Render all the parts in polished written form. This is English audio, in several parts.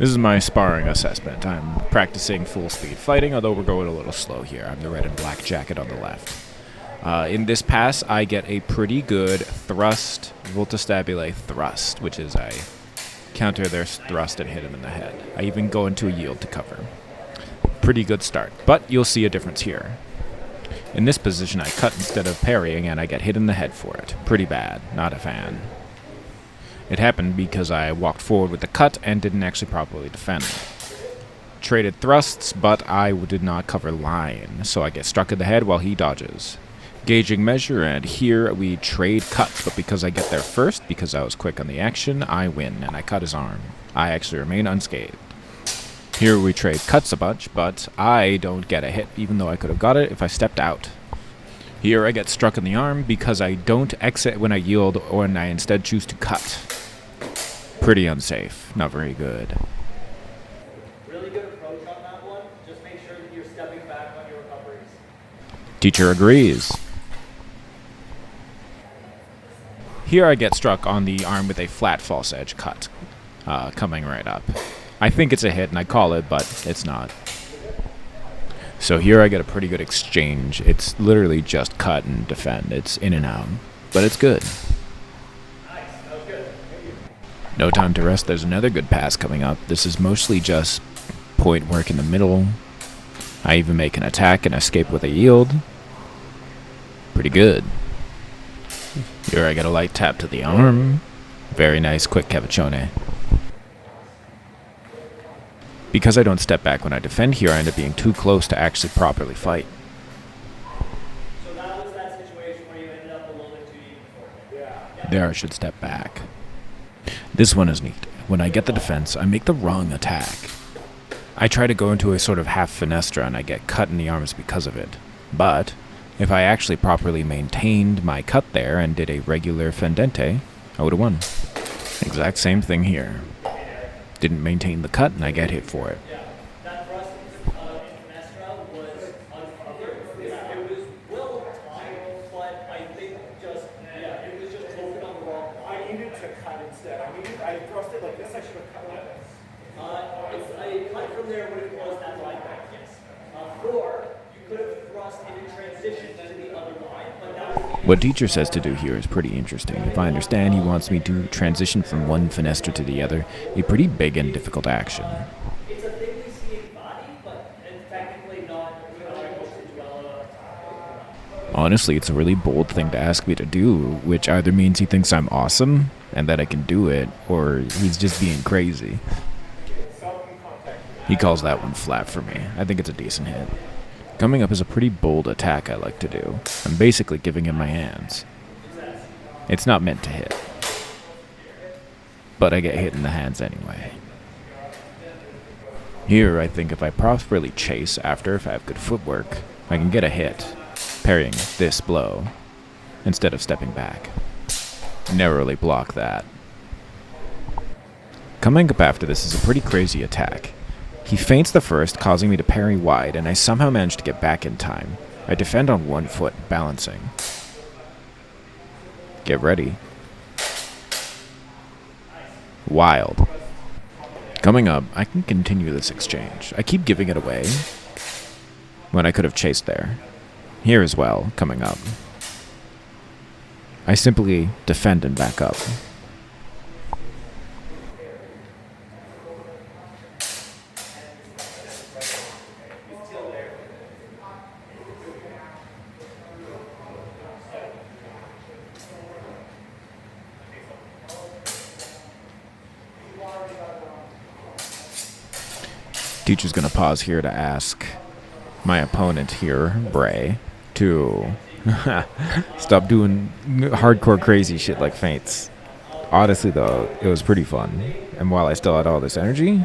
This is my sparring assessment. I'm practicing full speed fighting, although we're going a little slow here. I'm the red and black jacket on the left. In this pass, I get a pretty good thrust, voltastabile thrust, which is I counter their thrust and hit him in the head. I even go into a yield to cover. Pretty good start, but you'll see a difference here. In this position, I cut instead of parrying, and I get hit in the head for it. Pretty bad. Not a fan. It happened because I walked forward with the cut and didn't actually properly defend. Traded thrusts, but I did not cover line, so I get struck in the head while he dodges. Gauging measure, and here we trade cuts, but because I get there first, because I was quick on the action, I win, and I cut his arm. I actually remain unscathed. Here we trade cuts a bunch, but I don't get a hit, even though I could have got it if I stepped out. Here I get struck in the arm because I don't exit when I yield, or I instead choose to cut. Pretty unsafe. Not very good. Really good approach on that one. Just make sure that you're stepping back on your recoveries. Teacher agrees. Here I get struck on the arm with a flat false edge cut, coming right up. I think it's a hit and I call it, but it's not. So here I get a pretty good exchange. It's literally just cut and defend. It's in and out, but it's good. No time to rest. There's another good pass coming up. This is mostly just point work in the middle. I even make an attack and escape with a yield. Pretty good. Here I get a light tap to the arm. Very nice quick cavachone. Because I don't step back when I defend here, I end up being too close to actually properly fight. So that was that situation where you ended up a little bit too deep. Yeah. There I should step back. This one is neat. When I get the defense, I make the wrong attack. I try to go into a sort of half finestra and I get cut in the arms because of it. But if I actually properly maintained my cut there and did a regular fendente, I would have won. Exact same thing here. Didn't maintain the cut and I get hit for it. Yeah. That thrust in Finestra was uncovered. It was well timed, but I think it was just focused on the wrong line. I needed to cut instead. I thrust it like this. I should have cut like this. I cut from there when it was that line back, yes. Or you could have thrust and then transitioned to the other line, but that was What teacher says to do here is pretty interesting. If I understand, he wants me to transition from one finestra to the other, a pretty big and difficult action. it's a thing we see in body, but technically not Honestly, it's a really bold thing to ask me to do, which either means he thinks I'm awesome and that I can do it, or he's just being crazy. He calls that one flat for me. I think it's a decent hit. Coming up is a pretty bold attack I like to do. I'm basically giving him my hands. It's not meant to hit. But I get hit in the hands anyway. Here, I think if I properly chase after, if I have good footwork, I can get a hit, parrying this blow, instead of stepping back. Narrowly block that. Coming up after this is a pretty crazy attack. He feints the first, causing me to parry wide, and I somehow manage to get back in time. I defend on one foot, balancing. Get ready. Wild. Coming up, I can continue this exchange. I keep giving it away when I could have chased there. Here as well, coming up. I simply defend and back up. Teacher's gonna pause here to ask my opponent here, Bray, to stop doing hardcore crazy shit like feints. Honestly though, it was pretty fun. And while I still had all this energy,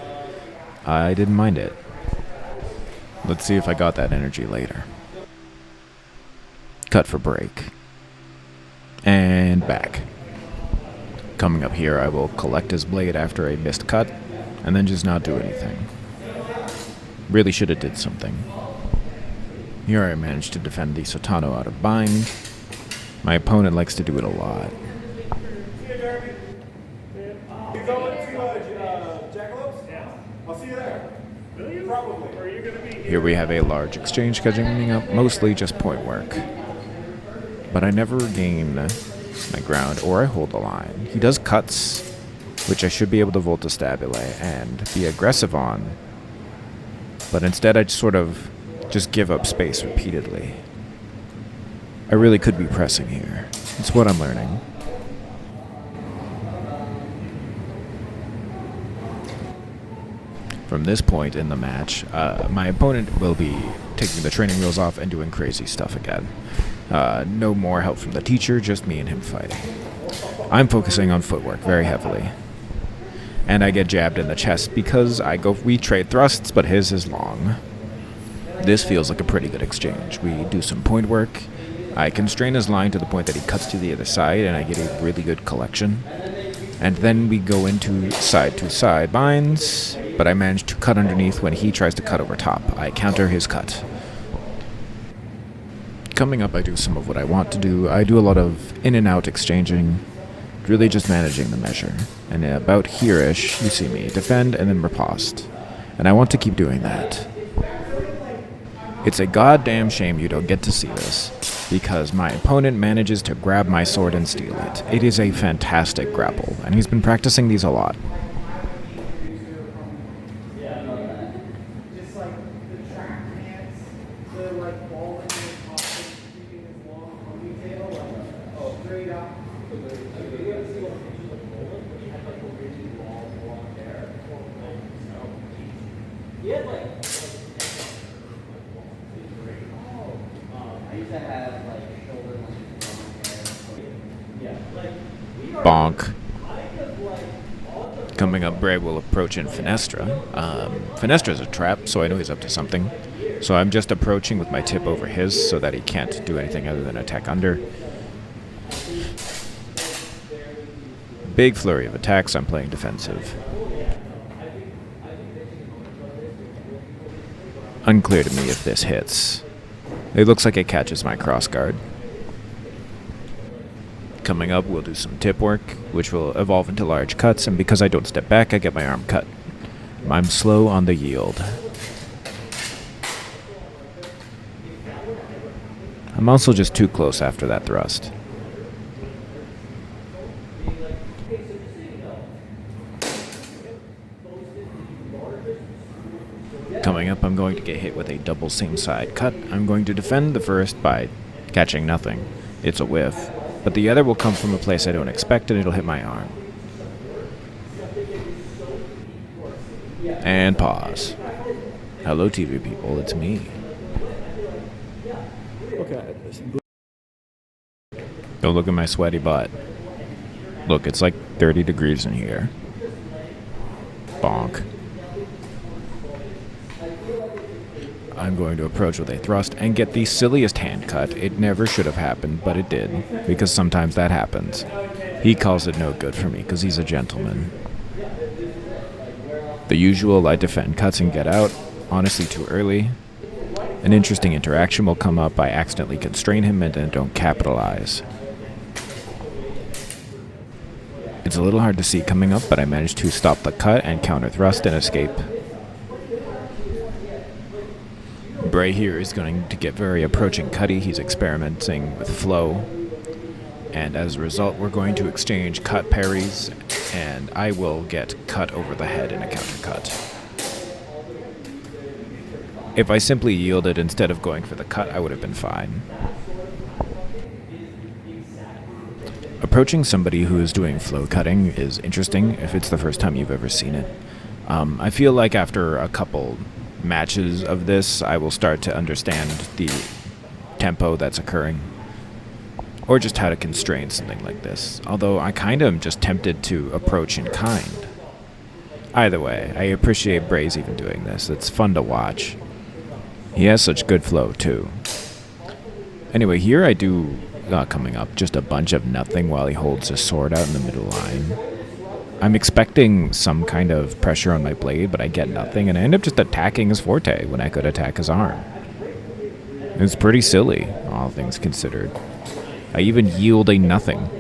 I didn't mind it. Let's see if I got that energy later. Cut for break. And back. Coming up here, I will collect his blade after a missed cut, and then just not do anything. Really should have did something. Here I managed to defend the Sotano out of bind. My opponent likes to do it a lot. You going to Jackalopes? Yeah. I'll see you there. Probably. Or are you gonna be Here we have a large exchange coming up, mostly just point work. But I never gain my ground, or I hold the line. He does cuts, which I should be able to Voltastabile and be aggressive on. But instead I sort of just give up space repeatedly. I really could be pressing here. It's what I'm learning. From this point in the match, my opponent will be taking the training wheels off and doing crazy stuff again. No more help from the teacher, just me and him fighting. I'm focusing on footwork very heavily. And I get jabbed in the chest because we trade thrusts, but his is long. This feels like a pretty good exchange. We do some point work. I constrain his line to the point that he cuts to the other side, and I get a really good collection. And then we go into side-to-side binds, but I manage to cut underneath when he tries to cut over top. I counter his cut. Coming up, I do some of what I want to do. I do a lot of in-and-out exchanging, really just managing the measure. And about here-ish, you see me defend and then riposte. And I want to keep doing that. It's a goddamn shame you don't get to see this, because my opponent manages to grab my sword and steal it. It is a fantastic grapple, and he's been practicing these a lot. just like the track pants, the like ball in his pocket, keeping his long ponytail, like straight up. He had like I used to have like shoulder Bonk. Coming up, Bray will approach in Fenestra. Fenestra's a trap, so I know he's up to something. So I'm just approaching with my tip over his so that he can't do anything other than attack under. Big flurry of attacks, I'm playing defensive. Unclear to me if this hits. It looks like it catches my crossguard. Coming up, we'll do some tip work, which will evolve into large cuts, and because I don't step back, I get my arm cut. I'm slow on the yield. I'm also just too close after that thrust. Coming up, I'm going to get hit with a double same side cut. I'm going to defend the first by catching nothing. It's a whiff. But the other will come from a place I don't expect, and it'll hit my arm. And pause. Hello, TV people, it's me. Okay. Don't look at my sweaty butt. Look, it's like 30 degrees in here. Bonk. I'm going to approach with a thrust and get the silliest hand cut. It never should have happened, but it did, because sometimes that happens. He calls it no good for me, because he's a gentleman. The usual, I defend cuts and get out, honestly too early. An interesting interaction will come up. I accidentally constrain him and then don't capitalize. It's a little hard to see coming up, but I managed to stop the cut and counter thrust and escape. Bray here is going to get very approaching cutty. He's experimenting with flow. And as a result, we're going to exchange cut parries, and I will get cut over the head in a counter cut. If I simply yielded instead of going for the cut, I would have been fine. Approaching somebody who is doing flow cutting is interesting if it's the first time you've ever seen it. I feel like after a couple matches of this, I will start to understand the tempo that's occurring, or just how to constrain something like this, although I kind of am just tempted to approach in kind. Either way, I appreciate Bray's even doing this. It's fun to watch. He has such good flow too. Anyway, here I do, coming up, just a bunch of nothing while he holds his sword out in the middle line. I'm expecting some kind of pressure on my blade, but I get nothing, and I end up just attacking his forte when I could attack his arm. It's pretty silly, all things considered. I even yield a nothing.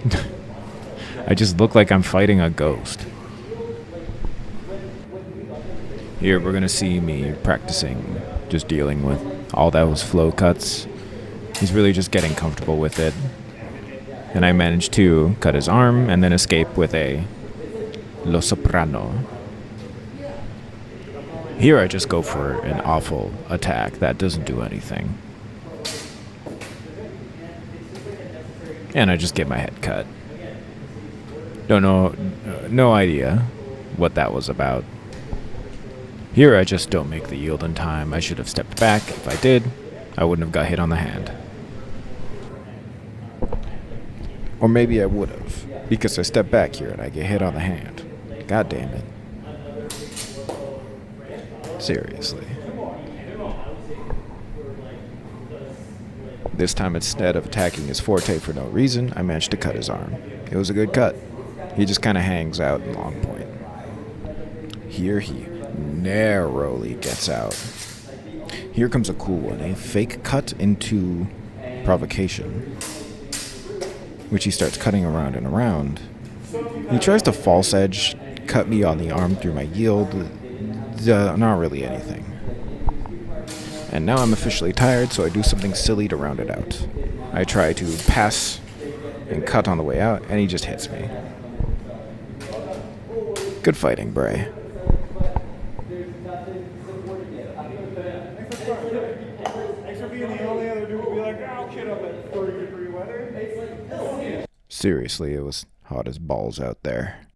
I just look like I'm fighting a ghost. Here we're gonna see me practicing just dealing with all those flow cuts. He's really just getting comfortable with it. And I managed to cut his arm and then escape with a Lo Soprano. Here I just go for an awful attack that doesn't do anything. And I just get my head cut. Don't know, no idea what that was about. Here I just don't make the yield in time. I should have stepped back. If I did, I wouldn't have got hit on the hand. Or maybe I would have, because I step back here and I get hit on the hand. God damn it. Seriously. This time, instead of attacking his forte for no reason, I managed to cut his arm. It was a good cut. He just kind of hangs out in long point. Here he narrowly gets out. Here comes a cool one, a fake cut into provocation, which he starts cutting around and around. He tries to false edge, cut me on the arm through my yield. Not really anything. And now I'm officially tired, so I do something silly to round it out. I try to pass and cut on the way out, and he just hits me. Good fighting, Bray. Thanks for being the only other dude to be like, I'll kid up at 30-degree weather. Seriously, it was hot as balls out there.